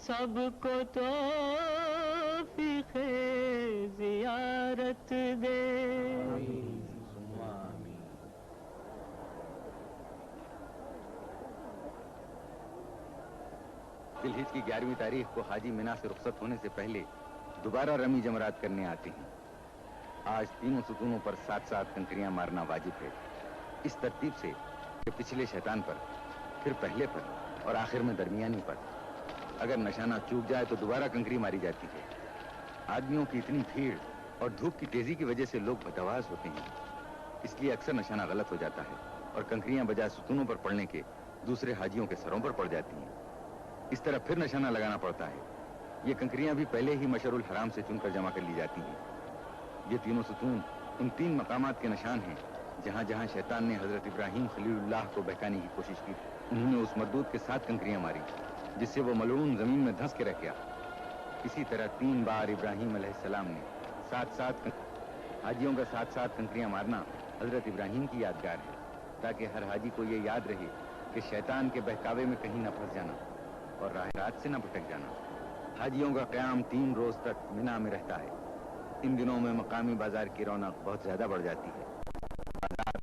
سب کو توفیق زیارت دے. ذی الحجہ کی 11ویں تاریخ کو حاجی مینا سے رخصت ہونے سے پہلے دوبارہ رمی جمرات کرنے آتے ہیں. آج تینوں ستونوں پر 7 کنکریاں مارنا واجب ہے، اس ترتیب سے کہ پچھلے شیطان پر، پھر پہلے پر اور آخر میں درمیانی پر. اگر نشانہ چوک جائے تو دوبارہ کنکری ماری جاتی ہے. آدمیوں کی اتنی بھیڑ اور دھوپ کی تیزی کی وجہ سے لوگ بتواز ہوتے ہیں، اس لیے اکثر نشانہ غلط ہو جاتا ہے اور کنکریاں بجائے ستونوں پر پڑنے کے دوسرے حاجیوں کے سروں پر پڑ جاتی ہیں. اس طرح پھر نشانہ لگانا پڑتا ہے. یہ کنکریاں بھی پہلے ہی مشعر الحرام سے چن کر جمع کر لی جاتی ہیں. یہ تینوں ستون ان 3 مقامات کے نشان ہیں جہاں جہاں شیطان نے حضرت ابراہیم خلیل اللہ کو بہکانے کی کوشش کی. انہوں نے اس مردود کے 7 کنکریاں ماری جس سے وہ ملعون زمین میں دھنس کے رہ گیا. اسی طرح 3 بار ابراہیم علیہ السلام نے 7 حاجیوں کا 7 کنکریاں مارنا حضرت ابراہیم کی یادگار ہے، تاکہ ہر حاجی کو یہ یاد رہے کہ شیطان کے بہکاوے میں کہیں نہ پھنس جانا اور راہ رات سے نہ بھٹک جانا. حاجیوں کا قیام 3 روز تک مینا میں رہتا ہے. ان دنوں میں مقامی بازار کی رونق بہت زیادہ بڑھ جاتی ہے. بازار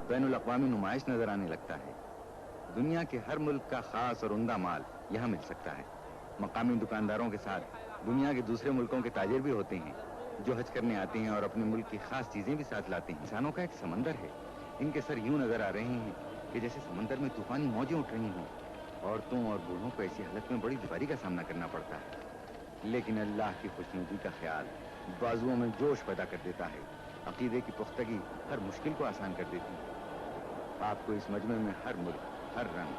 بین الاقوامی نمائش نظر آنے لگتا ہے. دنیا کے ہر ملک کا خاص اور عمدہ مال یہاں مل سکتا ہے. مقامی دکانداروں کے ساتھ دنیا کے دوسرے ملکوں کے تاجر بھی ہوتے ہیں جو حج کرنے آتے ہیں اور اپنے ملک کی خاص چیزیں بھی ساتھ لاتے ہیں. انسانوں کا ایک سمندر ہے. ان کے سر یوں نظر آ رہے ہیں کہ جیسے سمندر میں طوفانی موجیں اٹھ رہی ہوں. عورتوں اور بوڑھوں کو ایسی حالت میں بڑی دشواری کا سامنا کرنا پڑتا ہے، لیکن اللہ کی خوشنودی کا خیال بازوؤں میں جوش پیدا کر دیتا ہے. عقیدے کی پختگی ہر مشکل کو آسان کر دیتی ہے. آپ کو اس مجمع میں ہر ملک، ہر رنگ،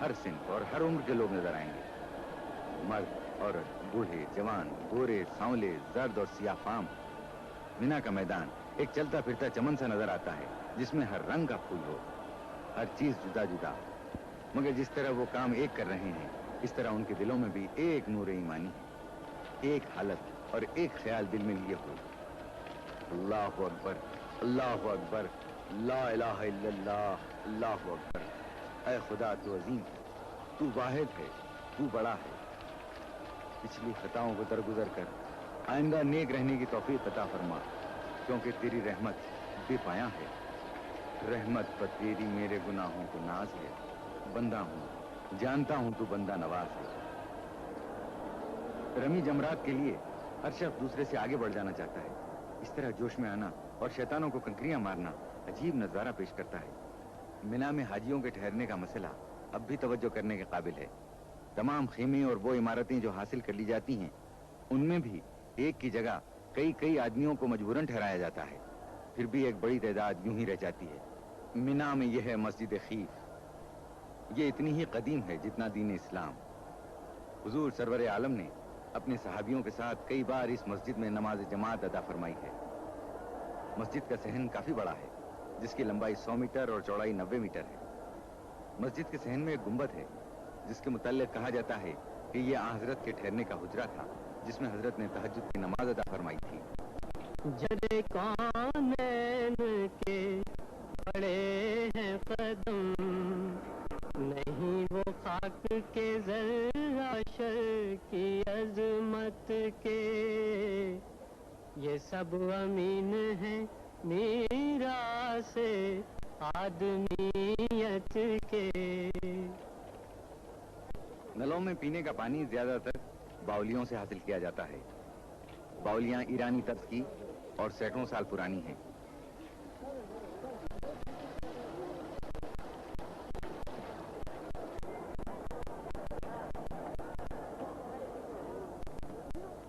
ہر صنف اور ہر عمر کے لوگ نظر آئیں گے. مرد، عورت، بوڑھے، جوان، گورے، سانولے، زرد اور سیاہ فام. مینا کا میدان ایک چلتا پھرتا چمن سا نظر آتا ہے جس میں ہر رنگ کا پھول ہو. ہر چیز جدا جدا، مگر جس طرح وہ کام ایک کر رہے ہیں اس طرح ان کے دلوں میں بھی ایک نور ایمانی ہے، ایک حالت اور ایک خیال دل میں لیے ہوئے. اللہ اکبر، اللہ اکبر، لا الہ الا اللہ، اللہ اکبر. اے خدا تو عظیم ہے، تو واحد ہے، تو بڑا ہے. پچھلی خطاؤں کو درگزر کر آئندہ نیک رہنے کی توفیق عطا فرما، کیونکہ تیری رحمت بے پایاں ہے. رحمت پر تیری میرے گناہوں کو ناز ہے. بندہ ہوں، جانتا ہوں تو بندہ نواز ہے. رمی جمرات کے لیے ہر شخص دوسرے سے آگے بڑھ جانا چاہتا ہے. اس طرح جوش میں آنا اور شیطانوں کو کنکریاں مارنا عجیب نظارہ پیش کرتا ہے. مینا میں حاجیوں کے ٹھہرنے کا مسئلہ اب بھی توجہ کرنے کے قابل ہے. تمام خیمے اور وہ عمارتیں جو حاصل کر لی جاتی ہیں ان میں بھی ایک کی جگہ کئی آدمیوں کو مجبوراً ٹھہرایا جاتا ہے. پھر بھی ایک بڑی تعداد یوں ہی رہ جاتی ہے. مینا میں یہ ہے مسجد خیف. یہ اتنی ہی قدیم ہے جتنا دین اسلام. حضور سرور عالم نے اپنے صحابیوں کے ساتھ کئی بار اس مسجد میں نماز جماعت ادا فرمائی ہے. مسجد کا صحن کافی بڑا ہے جس کی لمبائی 100 میٹر اور چوڑائی 90 میٹر ہے. مسجد کے صحن میں ایک گنبد ہے جس کے متعلق کہا جاتا ہے کہ یہ حضرت کے ٹھہرنے کا حجرہ تھا جس میں حضرت نے تہجد کی نماز ادا فرمائی تھی. جڑے کونین کے بڑے ہیں قدم، نہیں وہ خاک کے ذرہ شر کی عظمت کے. یہ سب امین ہیں میراث آدمیت کے. نلوں میں پینے کا پانی زیادہ تر باولیوں سے حاصل کیا جاتا ہے. باولیاں ایرانی طرز کی اور سینکڑوں سال پرانی ہیں.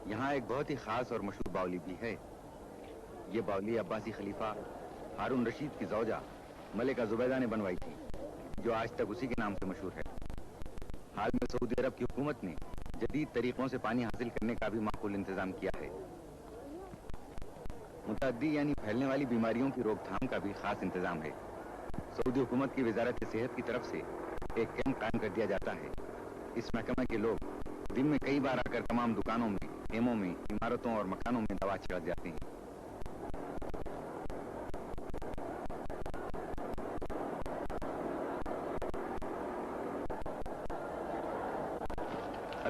یہاں ایک بہت ہی خاص اور مشہور باولی بھی ہے. یہ باولی عباسی خلیفہ ہارون رشید کی زوجہ ملکہ زبیدہ نے بنوائی تھی جو آج تک اسی کے نام سے مشہور ہے. حال میں سعودی عرب کی حکومت نے جدید طریقوں سے پانی حاصل کرنے کا بھی معقول انتظام کیا ہے. متعدی یعنی پھیلنے والی بیماریوں کی روک تھام کا بھی خاص انتظام ہے. سعودی حکومت کی وزارت صحت کی طرف سے ایک کیمپ قائم کر دیا جاتا ہے. اس محکمہ کے لوگ دن میں کئی بار آ کر تمام دکانوں میں، خیموں میں، عمارتوں اور مکانوں میں دوا چھڑک جاتے ہیں.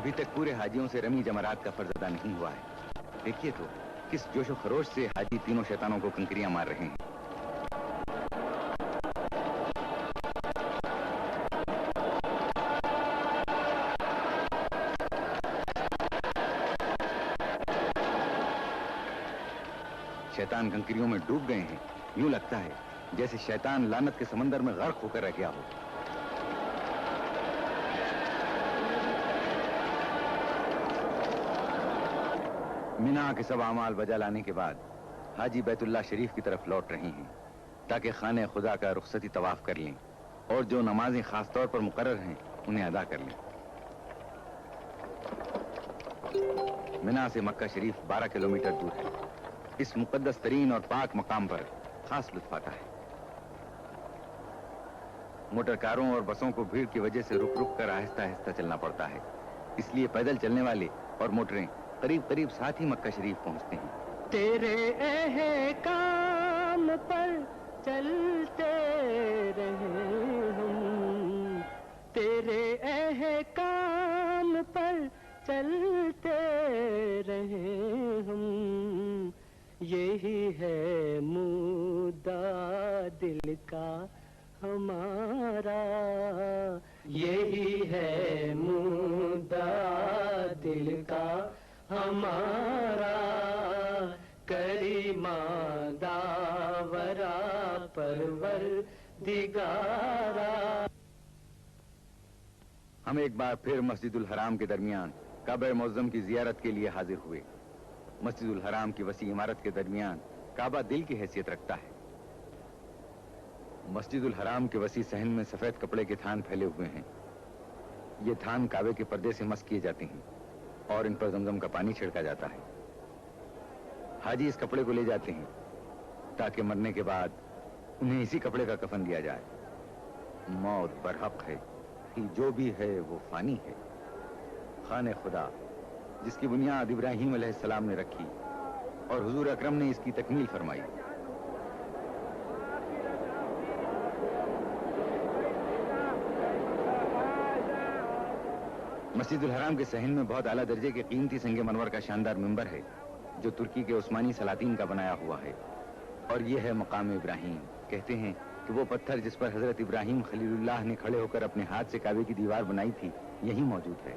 ابھی تک پورے حاجیوں سے رمی جمرات کا فرض ادا نہیں ہوا ہے. دیکھیے تو کس جوش و خروش سے حاجی تینوں شیطانوں کو کنکریاں مار رہے ہیں. شیطان کنکریوں میں ڈوب گئے ہیں. یوں لگتا ہے جیسے شیطان لعنت کے سمندر میں غرق ہو کر رہ گیا ہو. مینا کے سب اعمال بجا لانے کے بعد حاجی بیت اللہ شریف کی طرف لوٹ رہے ہیں تاکہ خانہ خدا کا رخصتی طواف کر لیں اور جو نمازیں خاص طور پر مقرر ہیں انہیں ادا کر لیں. مینا سے مکہ شریف 12 کلومیٹر دور ہے. اس مقدس ترین اور پاک مقام پر خاص لطف آتا ہے. موٹر کاروں اور بسوں کو بھیڑ کی وجہ سے رک رک کر آہستہ آہستہ چلنا پڑتا ہے. اس لیے پیدل چلنے والے اور موٹریں قریب قریب ساتھ ہی مکہ شریف پہنچتے ہیں. تیرے احکام پر چلتے رہے ہم، تیرے احکام پر چلتے رہے ہم، یہی ہے مدعا دل کا ہمارا، یہی ہے مدعا دل کا ہمارا، کریمہ داورا پروردگارا. ہم ایک بار پھر مسجد الحرام کے درمیان کعبہ معظم کی زیارت کے لیے حاضر ہوئے. مسجد الحرام کی وسیع عمارت کے درمیان کعبہ دل کی حیثیت رکھتا ہے. مسجد الحرام کے وسیع صحن میں سفید کپڑے کے تھان پھیلے ہوئے ہیں. یہ تھان کعبے کے پردے سے مس کیے جاتے ہیں اور ان پر زمزم کا پانی چھڑکا جاتا ہے. حاجی اس کپڑے کو لے جاتے ہیں تاکہ مرنے کے بعد انہیں اسی کپڑے کا کفن دیا جائے. موت برحق ہے کہ جو بھی ہے وہ فانی ہے. خانہ خدا جس کی بنیاد ابراہیم علیہ السلام نے رکھی اور حضور اکرم نے اس کی تکمیل فرمائی. مسجد الحرام کے صحن میں بہت اعلیٰ درجے کے قیمتی سنگ منور کا شاندار منبر ہے جو ترکی کے عثمانی سلاطین کا بنایا ہوا ہے. اور یہ ہے مقام ابراہیم. کہتے ہیں کہ وہ پتھر جس پر حضرت ابراہیم خلیل اللہ نے کھڑے ہو کر اپنے ہاتھ سے کعبے کی دیوار بنائی تھی یہی موجود ہے.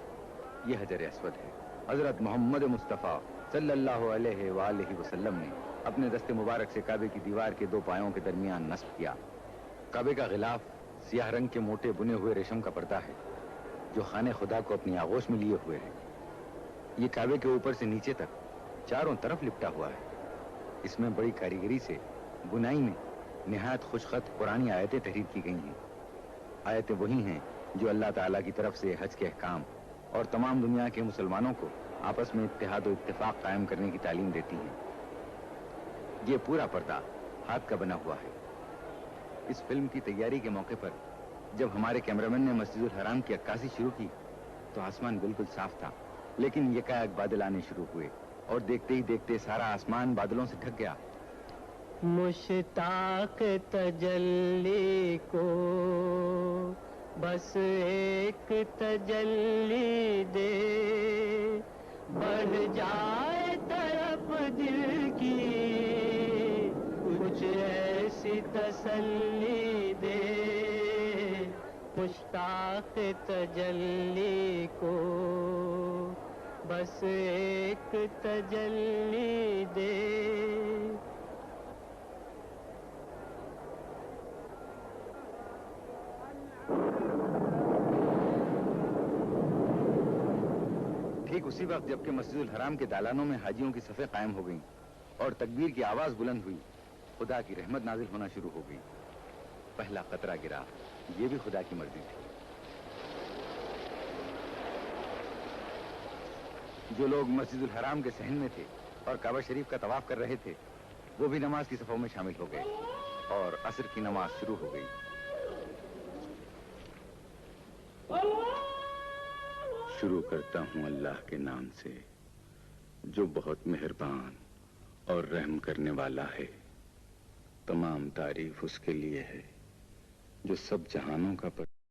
یہ حجر اسود ہے. حضرت محمد مصطفیٰ صلی اللہ علیہ وآلہ وسلم نے اپنے دست مبارک سے کعبے کی دیوار کے 2 پایوں کے درمیان نصب کیا. کعبے کا غلاف سیاہ رنگ کے موٹے بنے ہوئے ریشم کا پردہ ہے جو خانہ خدا کو اپنی آغوش میں لیے ہوئے ہے. یہ کعبے کے اوپر سے نیچے تک چاروں طرف لپٹا ہوا ہے. اس میں بڑی کاریگری سے بنائی میں نہایت خوشخط قرآنی آیتیں تحریر کی گئی ہیں. آیتیں وہی ہیں جو اللہ تعالیٰ کی طرف سے حج کے احکام اور تمام دنیا کے مسلمانوں کو آپس میں اتحاد و اتفاق قائم کرنے کی تعلیم دیتی ہیں. یہ پورا پردہ ہاتھ کا بنا ہوا ہے. اس فلم کی تیاری کے موقع پر جب ہمارے کیمرامین نے مسجد الحرام کی عکاسی شروع کی تو آسمان بالکل صاف تھا، لیکن یکایک بادل آنے شروع ہوئے اور دیکھتے ہی دیکھتے سارا آسمان بادلوں سے ڈھک گیا. مشتاق تجلی کو بس ایک تجلی دے، بڑھ جائے طرف دل کی کچھ ایسی تسلی دے. مشتاق تجلی کو بس ایک تجلی دے. ٹھیک اسی وقت جبکہ مسجد الحرام کے دالانوں میں حاجیوں کی صفیں قائم ہو گئیں اور تکبیر کی آواز بلند ہوئی، خدا کی رحمت نازل ہونا شروع ہو گئی. پہلا قطرہ گرا، یہ بھی خدا کی مرضی تھی. جو لوگ مسجد الحرام کے صحن میں تھے اور کعبہ شریف کا طواف کر رہے تھے وہ بھی نماز کی صفوں میں شامل ہو گئے اور عصر کی نماز شروع ہو گئی. شروع کرتا ہوں اللہ کے نام سے جو بہت مہربان اور رحم کرنے والا ہے. تمام تعریف اس کے لیے ہے جو سب جہانوں کا